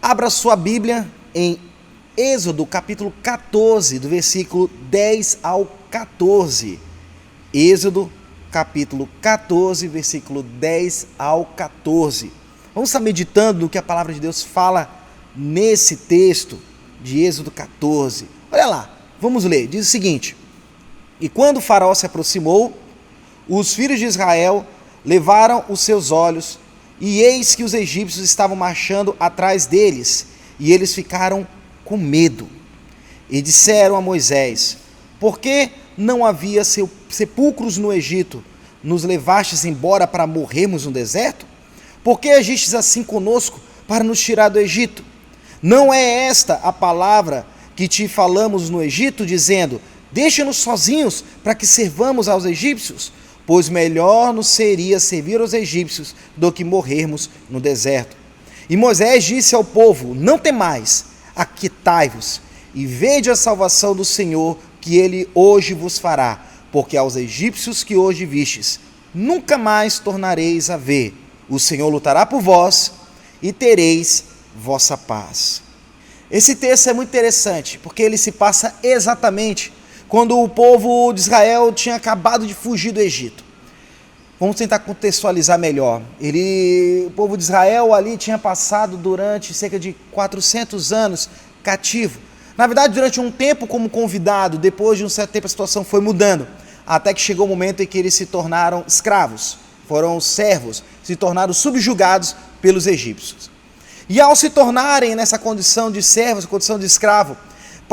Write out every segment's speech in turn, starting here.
Abra sua Bíblia em Êxodo capítulo 14, do versículo 10 ao 14. Êxodo capítulo 14, versículo 10 ao 14. Vamos estar meditando no que a palavra de Deus fala nesse texto de Êxodo 14. Olha lá, vamos ler. Diz o seguinte: E quando o faraó se aproximou, os filhos de Israel levaram os seus olhos, e eis que os egípcios estavam marchando atrás deles, e eles ficaram com medo. E disseram a Moisés: Por que não havia sepulcros no Egito? Nos levastes embora para morrermos no deserto? Por que agistes assim conosco para nos tirar do Egito? Não é esta a palavra que te falamos no Egito, dizendo: Deixa-nos sozinhos para que servamos aos egípcios? Pois melhor nos seria servir aos egípcios do que morrermos no deserto. E Moisés disse ao povo: Não temais, aquietai-vos, e vede a salvação do Senhor que ele hoje vos fará, porque aos egípcios que hoje vistes, nunca mais tornareis a ver. O Senhor lutará por vós, e tereis vossa paz. Esse texto é muito interessante, porque ele se passa exatamente quando o povo de Israel tinha acabado de fugir do Egito. Vamos tentar contextualizar melhor. O povo de Israel ali tinha passado durante cerca de 400 anos cativo. Na verdade, durante um tempo como convidado, depois de um certo tempo a situação foi mudando, até que chegou o momento em que eles se tornaram escravos, foram servos, se tornaram subjugados pelos egípcios. E ao se tornarem nessa condição de servos, condição de escravo,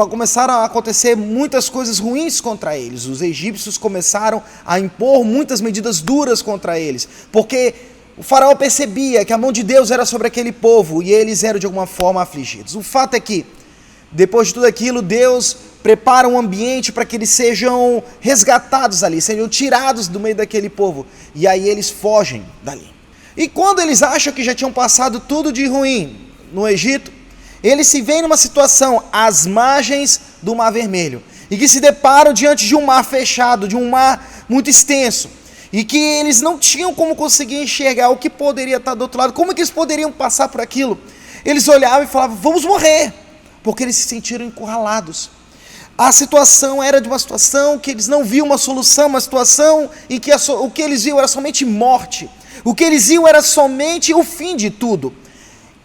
começaram a acontecer muitas coisas ruins contra eles. Os egípcios começaram a impor muitas medidas duras contra eles, porque o faraó percebia que a mão de Deus era sobre aquele povo e eles eram de alguma forma afligidos. O fato é que, depois de tudo aquilo, Deus prepara um ambiente para que eles sejam resgatados ali, sejam tirados do meio daquele povo, e aí eles fogem dali. E quando eles acham que já tinham passado tudo de ruim no Egito, eles se veem numa situação às margens do Mar Vermelho, e que se deparam diante de um mar fechado, de um mar muito extenso, e que eles não tinham como conseguir enxergar o que poderia estar do outro lado, como que eles poderiam passar por aquilo. Eles olhavam e falavam: vamos morrer, porque eles se sentiram encurralados. A situação era de uma situação que eles não viam uma solução, uma situação em que o que eles viam era somente morte, o que eles viam era somente o fim de tudo.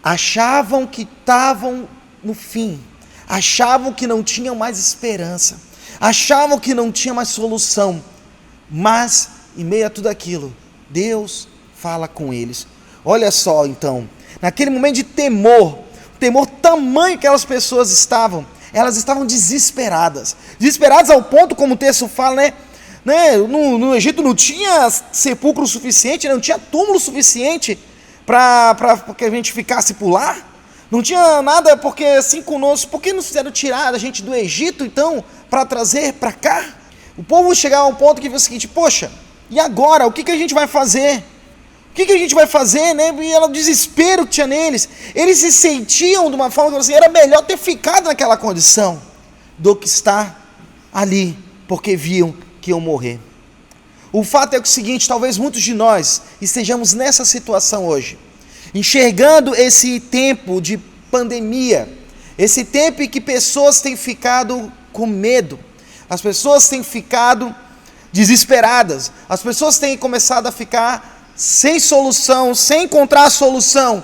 Achavam que estavam no fim, achavam que não tinham mais esperança, achavam que não tinha mais solução, mas em meio a tudo aquilo, Deus fala com eles. Olha só então, naquele momento de temor tamanho que aquelas pessoas estavam, elas estavam desesperadas ao ponto, como o texto fala, no Egito não tinha sepulcro suficiente, não tinha túmulo suficiente para que a gente ficasse por lá, não tinha nada, porque assim conosco, por que nos fizeram tirar a gente do Egito então, para trazer para cá? O povo chegava a um ponto que viu o seguinte: poxa, e agora, o que a gente vai fazer? O que a gente vai fazer, né? E era o desespero que tinha neles, eles se sentiam de uma forma que assim, era melhor ter ficado naquela condição, do que estar ali, porque viam que iam morrer. O fato é o seguinte: talvez muitos de nós estejamos nessa situação hoje, enxergando esse tempo de pandemia, esse tempo em que pessoas têm ficado com medo, as pessoas têm ficado desesperadas, as pessoas têm começado a ficar sem solução, sem encontrar a solução.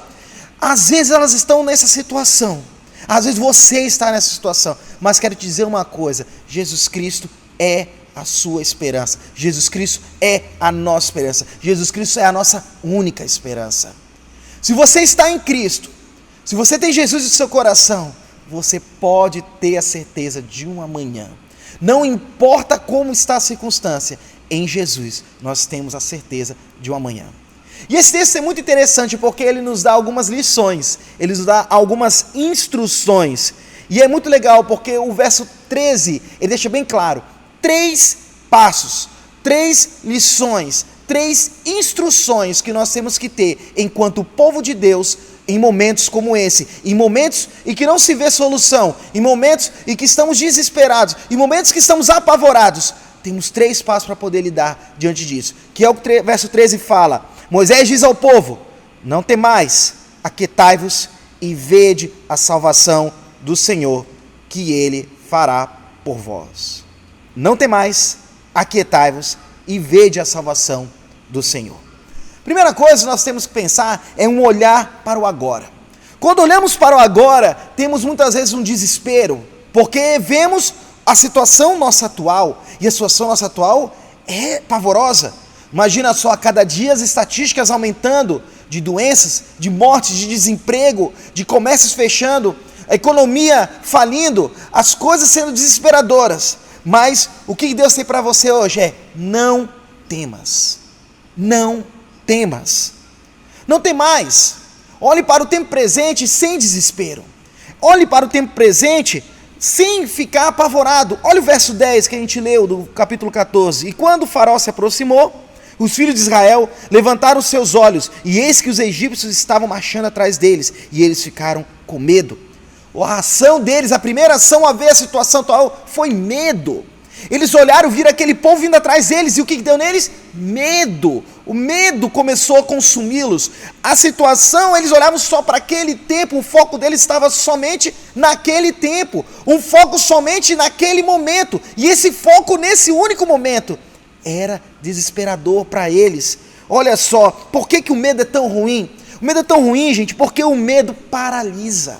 Às vezes elas estão nessa situação, às vezes você está nessa situação, mas quero te dizer uma coisa: Jesus Cristo é a sua esperança, Jesus Cristo é a nossa esperança, Jesus Cristo é a nossa única esperança. Se você está em Cristo, se você tem Jesus no seu coração, você pode ter a certeza de um amanhã. Não importa como está a circunstância, em Jesus nós temos a certeza de um amanhã. E esse texto é muito interessante porque ele nos dá algumas lições, ele nos dá algumas instruções. E é muito legal porque o verso 13, ele deixa bem claro: 3 passos, 3 lições, 3 instruções que nós temos que ter enquanto povo de Deus em momentos como esse, em momentos em que não se vê solução, em momentos em que estamos desesperados, em momentos que estamos apavorados. Temos 3 passos para poder lidar diante disso, que é o que o verso 13 fala. Moisés diz ao povo: não temais, aquietai-vos e vede a salvação do Senhor, que ele fará por vós. Não temais, aquietai-vos e vede a salvação do Senhor. Primeira coisa que nós temos que pensar é um olhar para o agora. Quando olhamos para o agora, temos muitas vezes um desespero, porque vemos a situação nossa atual, e a situação nossa atual é pavorosa. Imagina só, a cada dia as estatísticas aumentando de doenças, de mortes, de desemprego, de comércios fechando, a economia falindo, as coisas sendo desesperadoras. Mas o que Deus tem para você hoje é: não temas, não temas, não temais. Olhe para o tempo presente sem desespero, olhe para o tempo presente sem ficar apavorado. Olha o verso 10 que a gente leu do capítulo 14. E quando o faraó se aproximou, os filhos de Israel levantaram os seus olhos, e eis que os egípcios estavam marchando atrás deles, e eles ficaram com medo. A ação deles, a primeira ação a ver a situação atual, foi medo. Eles olharam, viram aquele povo vindo atrás deles, e o que deu neles? Medo. O medo começou a consumi-los. A situação, eles olhavam só para aquele tempo, o foco deles estava somente naquele tempo, um foco somente naquele momento, e esse foco nesse único momento era desesperador para eles. Olha só, por que o medo é tão ruim? O medo é tão ruim, gente, porque o medo paralisa.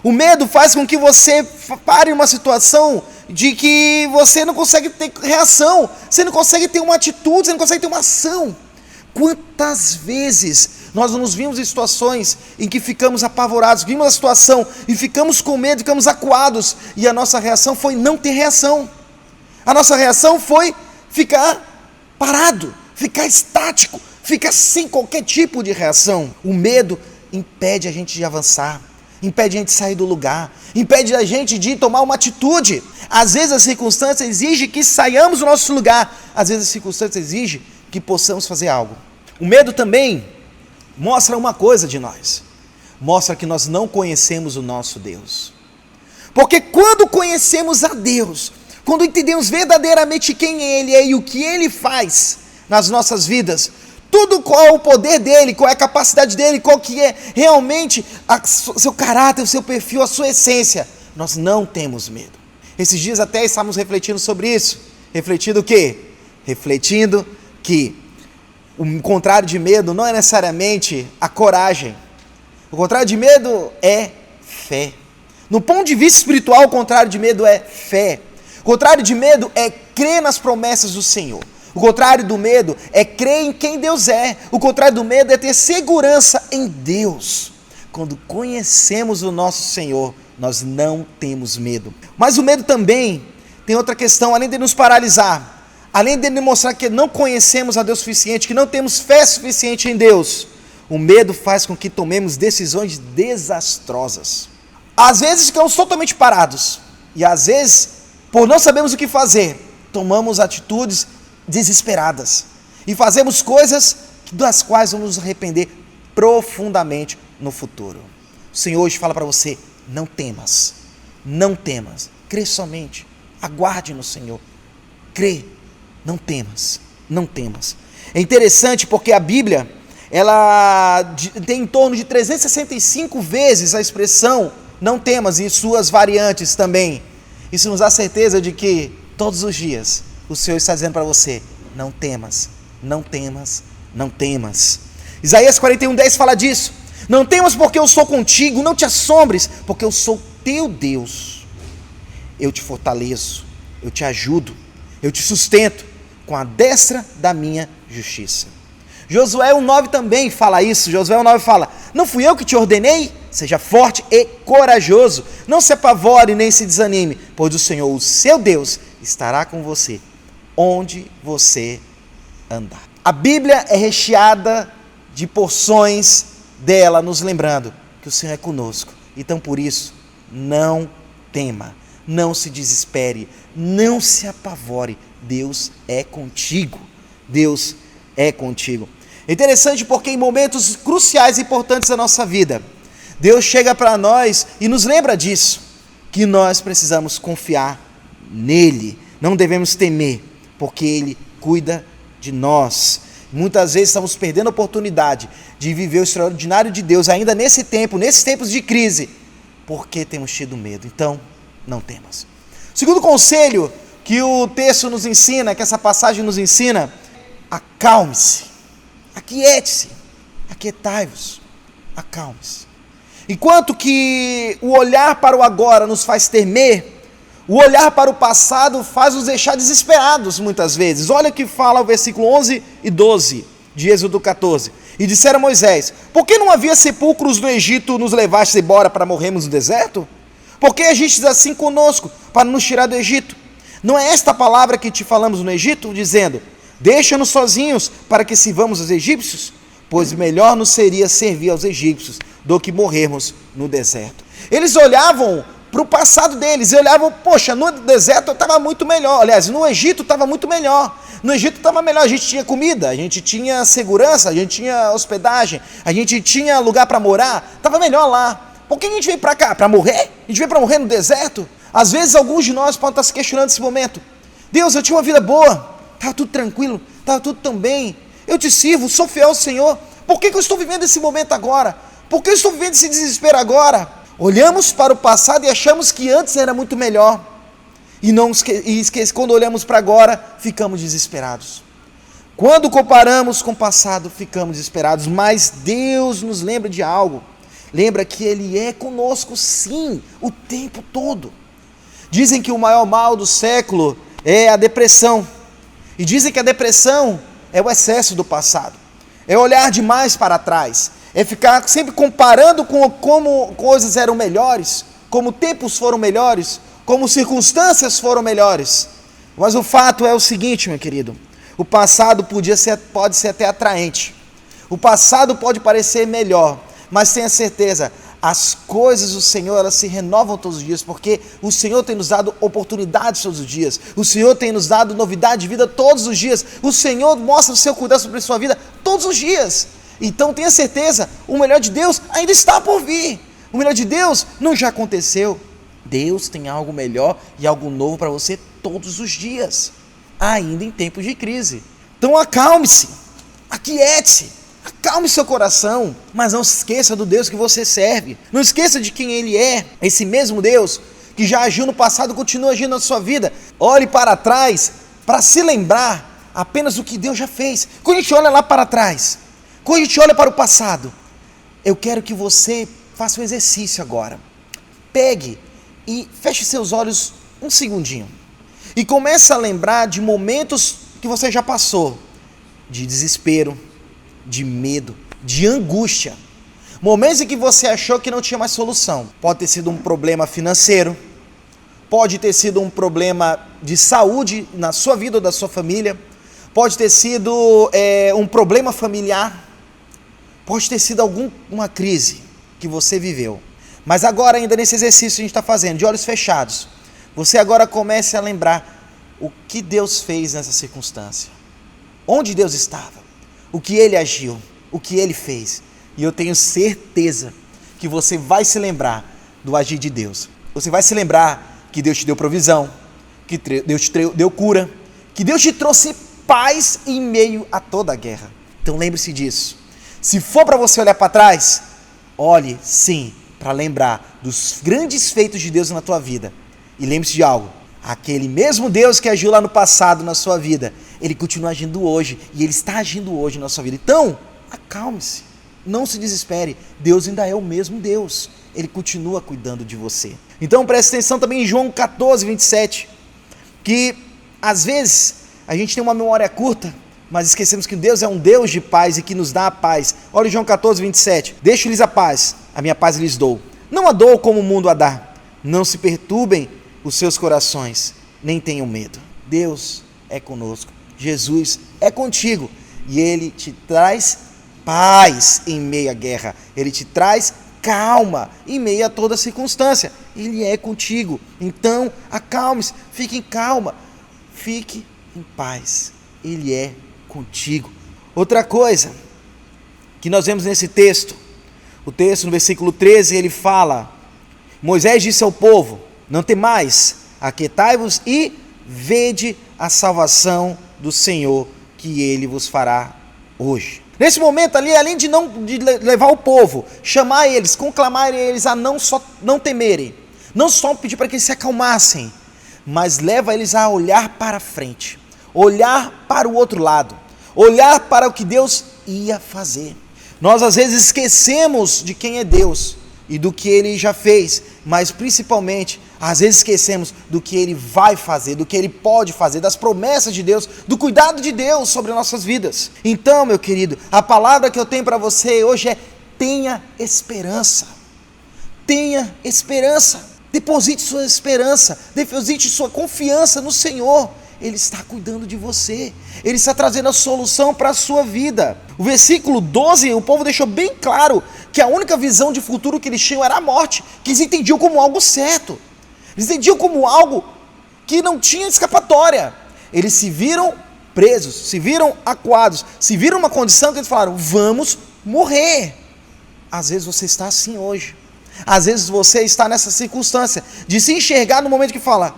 O medo faz com que você pare em uma situação de que você não consegue ter reação, você não consegue ter uma atitude, você não consegue ter uma ação. Quantas vezes nós nos vimos em situações em que ficamos apavorados, vimos a situação e ficamos com medo, ficamos acuados, e a nossa reação foi não ter reação. A nossa reação foi ficar parado, ficar estático, ficar sem qualquer tipo de reação. O medo impede a gente de avançar, impede a gente de sair do lugar, impede a gente de tomar uma atitude. Às vezes as circunstâncias exigem que saiamos do nosso lugar, às vezes as circunstâncias exigem que possamos fazer algo. O medo também mostra uma coisa de nós, mostra que nós não conhecemos o nosso Deus. Porque quando conhecemos a Deus, quando entendemos verdadeiramente quem Ele é e o que Ele faz nas nossas vidas, tudo qual é o poder dEle, qual é a capacidade dEle, qual que é realmente o seu caráter, o seu perfil, a sua essência, nós não temos medo. Esses dias até estávamos refletindo sobre isso. Refletindo o quê? Refletindo que o contrário de medo não é necessariamente a coragem. O contrário de medo é fé. No ponto de vista espiritual, o contrário de medo é fé. O contrário de medo é crer nas promessas do Senhor. O contrário do medo é crer em quem Deus é. O contrário do medo é ter segurança em Deus. Quando conhecemos o nosso Senhor, nós não temos medo. Mas o medo também tem outra questão, além de nos paralisar, além de mostrar que não conhecemos a Deus suficiente, que não temos fé suficiente em Deus, o medo faz com que tomemos decisões desastrosas. Às vezes ficamos totalmente parados, e às vezes, por não sabermos o que fazer, tomamos atitudes desesperadas, e fazemos coisas das quais vamos nos arrepender profundamente no futuro. O Senhor hoje fala para você: não temas, não temas, crê somente, aguarde no Senhor, crê, não temas, não temas. É interessante porque a Bíblia, ela tem em torno de 365 vezes a expressão não temas, e suas variantes também. Isso nos dá certeza de que todos os dias o Senhor está dizendo para você: não temas, não temas, não temas. Isaías 41:10 fala disso. Não temas porque eu sou contigo, não te assombres, porque eu sou teu Deus. Eu te fortaleço, eu te ajudo, eu te sustento com a destra da minha justiça. Josué 1:9 também fala isso. Josué 1:9 fala: não fui eu que te ordenei? Seja forte e corajoso, não se apavore nem se desanime, pois o Senhor, o seu Deus, estará com você onde você andar. A Bíblia é recheada de porções dela, nos lembrando que o Senhor é conosco. Então, por isso, não tema, não se desespere, não se apavore. Deus é contigo. Deus é contigo. É interessante porque em momentos cruciais e importantes da nossa vida, Deus chega para nós e nos lembra disso, que nós precisamos confiar nele, não devemos temer, porque ele cuida de nós. Muitas vezes estamos perdendo a oportunidade de viver o extraordinário de Deus ainda nesses tempos de crise, porque temos tido medo. Então, não temas. Segundo conselho que o texto nos ensina, que essa passagem nos ensina: acalme-se, aquiete-se, aquietai-vos, acalme-se. Enquanto que o olhar para o agora nos faz temer, o olhar para o passado faz nos deixar desesperados muitas vezes. Olha o que fala o versículo 11 e 12 de Êxodo 14. E disseram a Moisés: por que não havia sepulcros no Egito, nos levaste embora para morrermos no deserto? Por que agistes assim conosco, para nos tirar do Egito? Não é esta a palavra que te falamos no Egito, dizendo: deixa-nos sozinhos, para que sirvamos aos egípcios? Pois melhor nos seria servir aos egípcios, do que morrermos no deserto. Eles olhavam para o passado deles, e olhavam: poxa, no deserto estava muito melhor, aliás, no Egito estava muito melhor. No Egito estava melhor, a gente tinha comida, a gente tinha segurança, a gente tinha hospedagem, a gente tinha lugar para morar, estava melhor lá. Por que a gente veio para cá? Para morrer? A gente veio para morrer no deserto? Às vezes alguns de nós podem estar se questionando nesse momento: Deus, eu tinha uma vida boa, estava tudo tranquilo, estava tudo tão bem, eu te sirvo, sou fiel ao Senhor, por que eu estou vivendo esse momento agora? Por que eu estou vivendo esse desespero agora? Olhamos para o passado e achamos que antes era muito melhor. Quando olhamos para agora, ficamos desesperados. Quando comparamos com o passado, ficamos desesperados. Mas Deus nos lembra de algo. Lembra que Ele é conosco, sim, o tempo todo. Dizem que o maior mal do século é a depressão. E dizem que a depressão é o excesso do passado. É olhar demais para trás. É ficar sempre comparando com como coisas eram melhores, como tempos foram melhores, como circunstâncias foram melhores. Mas o fato é o seguinte, meu querido: o passado pode ser até atraente, o passado pode parecer melhor, mas tenha certeza, as coisas do Senhor, elas se renovam todos os dias, porque o Senhor tem nos dado oportunidades todos os dias, o Senhor tem nos dado novidade de vida todos os dias, o Senhor mostra o seu cuidado sobre a sua vida todos os dias. Então tenha certeza, o melhor de Deus ainda está por vir. O melhor de Deus não já aconteceu. Deus tem algo melhor e algo novo para você todos os dias, ainda em tempos de crise. Então acalme-se, aquiete-se, acalme seu coração, mas não se esqueça do Deus que você serve. Não esqueça de quem Ele é. Esse mesmo Deus que já agiu no passado continua agindo na sua vida. Olhe para trás para se lembrar apenas do que Deus já fez. Quando a gente olha lá para trás, quando a gente olha para o passado, eu quero que você faça um exercício agora. Pegue e feche seus olhos um segundinho. E comece a lembrar de momentos que você já passou. De desespero, de medo, de angústia. Momentos em que você achou que não tinha mais solução. Pode ter sido um problema financeiro. Pode ter sido um problema de saúde na sua vida ou da sua família. Pode ter sido um problema familiar. Pode ter sido alguma crise que você viveu. Mas agora, ainda nesse exercício que a gente está fazendo, de olhos fechados, você agora comece a lembrar o que Deus fez nessa circunstância. Onde Deus estava. O que Ele agiu. O que Ele fez. E eu tenho certeza que você vai se lembrar do agir de Deus. Você vai se lembrar que Deus te deu provisão, que Deus te deu cura, que Deus te trouxe paz em meio a toda a guerra. Então lembre-se disso. Se for para você olhar para trás, olhe sim para lembrar dos grandes feitos de Deus na tua vida. E lembre-se de algo: aquele mesmo Deus que agiu lá no passado na sua vida, Ele continua agindo hoje, e Ele está agindo hoje na sua vida. Então, acalme-se, não se desespere, Deus ainda é o mesmo Deus, Ele continua cuidando de você. Então preste atenção também em João 14, 27, que às vezes a gente tem uma memória curta, mas esquecemos que Deus é um Deus de paz e que nos dá a paz. Olha João 14, 27. Deixo-lhes a paz lhes dou. Não a dou como o mundo a dá. Não se perturbem os seus corações, nem tenham medo. Deus é conosco. Jesus é contigo. E Ele te traz paz em meio à guerra. Ele te traz calma em meio a toda circunstância. Ele é contigo. Então, acalme-se, fique em calma. Fique em paz. Ele é contigo. Outra coisa que nós vemos nesse texto, o texto no versículo 13, ele fala: Moisés disse ao povo: não temais, aquietai-vos e vede a salvação do Senhor que Ele vos fará hoje. Nesse momento ali, além de levar o povo, chamar eles, conclamar eles a não temerem, não só pedir para que eles se acalmassem, mas leva eles a olhar para frente, olhar para o outro lado, olhar para o que Deus ia fazer. Nós às vezes esquecemos de quem é Deus e do que Ele já fez, mas principalmente, às vezes esquecemos do que Ele vai fazer, do que Ele pode fazer, das promessas de Deus, do cuidado de Deus sobre nossas vidas. Então, meu querido, a palavra que eu tenho para você hoje é: tenha esperança. Tenha esperança. Deposite sua esperança, deposite sua confiança no Senhor. Ele está cuidando de você, Ele está trazendo a solução para a sua vida. O versículo 12, o povo deixou bem claro que a única visão de futuro que eles tinham era a morte, que eles entendiam como algo certo, eles entendiam como algo que não tinha escapatória. Eles se viram presos, se viram acuados, se viram uma condição que eles falaram: vamos morrer. Às vezes você está assim hoje, às vezes você está nessa circunstância de se enxergar no momento que fala: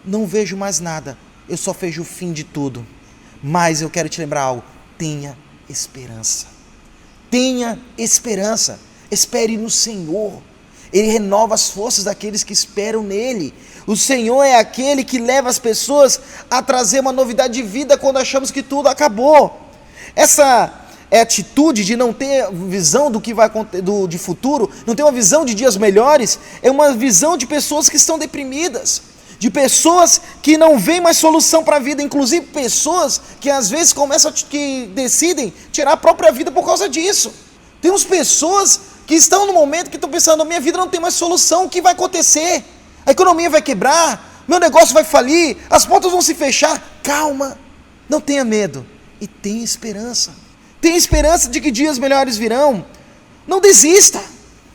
não vejo mais nada, eu só vejo o fim de tudo. Mas eu quero te lembrar algo: tenha esperança. Tenha esperança. Espere no Senhor. Ele renova as forças daqueles que esperam nele. O Senhor é aquele que leva as pessoas a trazer uma novidade de vida quando achamos que tudo acabou. Essa atitude de não ter visão do que vai acontecer de futuro, não ter uma visão de dias melhores, é uma visão de pessoas que estão deprimidas, de pessoas que não veem mais solução para a vida, inclusive pessoas que às vezes que decidem tirar a própria vida por causa disso. Temos pessoas que estão no momento que estão pensando: minha vida não tem mais solução, o que vai acontecer? A economia vai quebrar, meu negócio vai falir, as portas vão se fechar. Calma, não tenha medo e tenha esperança. Tenha esperança de que dias melhores virão. Não desista,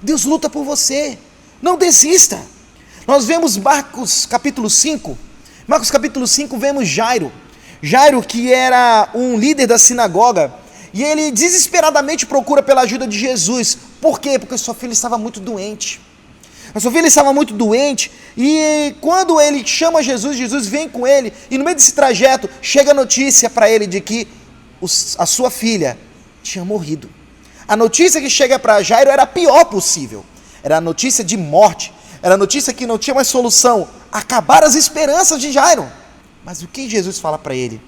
Deus luta por você, não desista. Nós vemos Marcos capítulo 5, vemos Jairo, que era um líder da sinagoga, e ele desesperadamente procura pela ajuda de Jesus. Por quê? Porque sua filha estava muito doente. A sua filha estava muito doente, e quando ele chama Jesus, Jesus vem com ele, e no meio desse trajeto, chega a notícia para ele de que a sua filha tinha morrido. A notícia que chega para Jairo era a pior possível, era a notícia de morte, era a notícia que não tinha mais solução, acabaram as esperanças de Jairo. Mas o que Jesus fala para ele?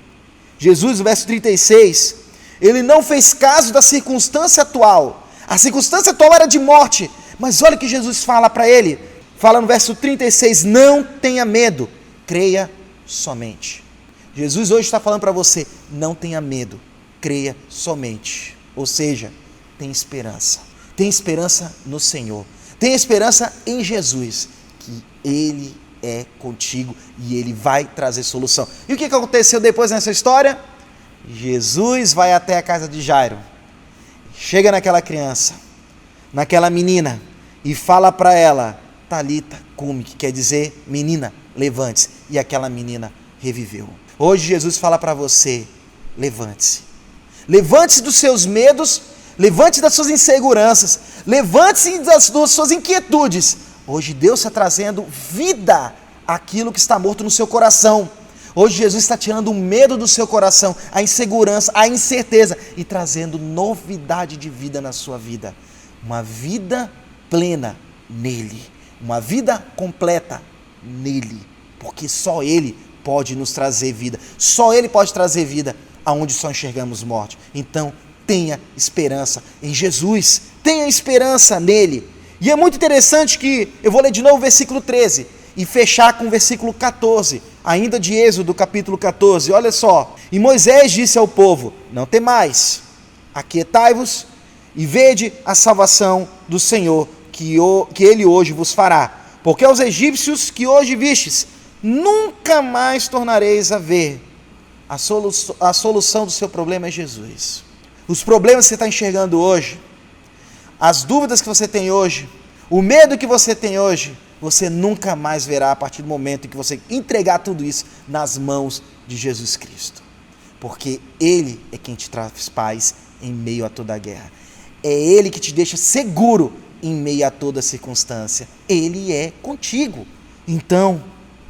Jesus, no verso 36, ele não fez caso da circunstância atual. A circunstância atual era de morte, mas olha o que Jesus fala para ele, fala no verso 36, não tenha medo, creia somente. Jesus hoje está falando para você: não tenha medo, creia somente. Ou seja, tem esperança no Senhor. Tenha esperança em Jesus, que Ele é contigo e Ele vai trazer solução. E o que aconteceu depois nessa história? Jesus vai até a casa de Jairo, chega naquela criança, naquela menina, e fala para ela: Talita cumi, que quer dizer: menina, levante-se. E aquela menina reviveu. Hoje Jesus fala para você: levante-se. Levante-se dos seus medos, levante-se das suas inseguranças, levante-se das suas inquietudes. Hoje Deus está trazendo vida àquilo que está morto no seu coração. Hoje Jesus está tirando o medo do seu coração, a insegurança, a incerteza, e trazendo novidade de vida na sua vida. Uma vida plena nele, uma vida completa nele, porque só Ele pode nos trazer vida, só Ele pode trazer vida aonde só enxergamos morte. Então tenha esperança em Jesus, tenha esperança nele. E é muito interessante que eu vou ler de novo o versículo 13 e fechar com o versículo 14, ainda de Êxodo capítulo 14, olha só. E Moisés disse ao povo: não temais, aquietai-vos e vede a salvação do Senhor, que Ele hoje vos fará. Porque aos egípcios que hoje vistes, nunca mais tornareis a ver. A solução do seu problema é Jesus. Os problemas que você está enxergando hoje, as dúvidas que você tem hoje, o medo que você tem hoje, você nunca mais verá a partir do momento em que você entregar tudo isso nas mãos de Jesus Cristo. Porque Ele é quem te traz paz em meio a toda a guerra. É Ele que te deixa seguro em meio a toda circunstância. Ele é contigo. Então,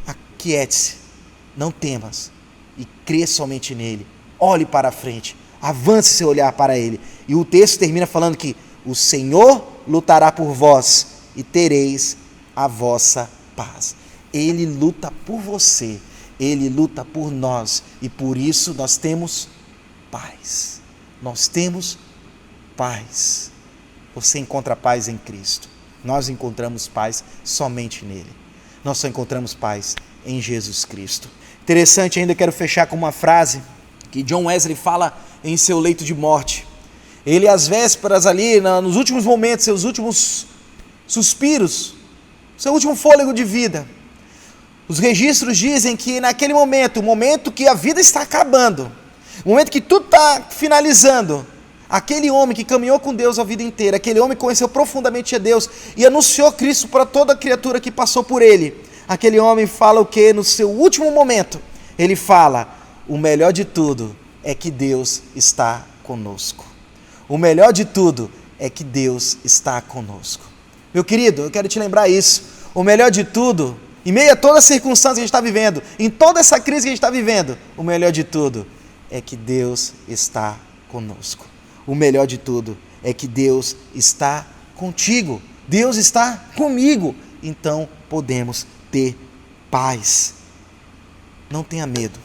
aquiete-se, não temas e crê somente nele. Olhe para a frente. Avance seu olhar para Ele. E o texto termina falando que o Senhor lutará por vós e tereis a vossa paz. Ele luta por você, Ele luta por nós e por isso nós temos paz. Nós temos paz. Você encontra paz em Cristo. Nós encontramos paz somente nele. Nós só encontramos paz em Jesus Cristo. Interessante ainda, quero fechar com uma frase que John Wesley fala em seu leito de morte. Ele, às vésperas ali, nos últimos momentos, seus últimos suspiros, seu último fôlego de vida, os registros dizem que naquele momento, o momento que a vida está acabando, o momento que tudo está finalizando, aquele homem que caminhou com Deus a vida inteira, aquele homem que conheceu profundamente a Deus e anunciou Cristo para toda criatura que passou por ele, aquele homem fala o que? No seu último momento, ele fala: o melhor de tudo é que Deus está conosco. O melhor de tudo é que Deus está conosco. Meu querido, eu quero te lembrar isso. O melhor de tudo, em meio a toda a circunstância que a gente está vivendo, em toda essa crise que a gente está vivendo, o melhor de tudo é que Deus está conosco. O melhor de tudo é que Deus está contigo. Deus está comigo. Então podemos ter paz. Não tenha medo.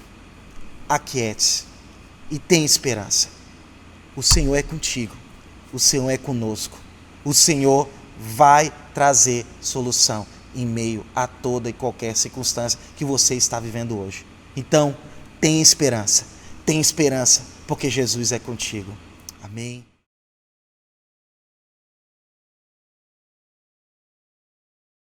Aquiete-se e tenha esperança. O Senhor é contigo. O Senhor é conosco. O Senhor vai trazer solução em meio a toda e qualquer circunstância que você está vivendo hoje. Então, tenha esperança, porque Jesus é contigo. Amém.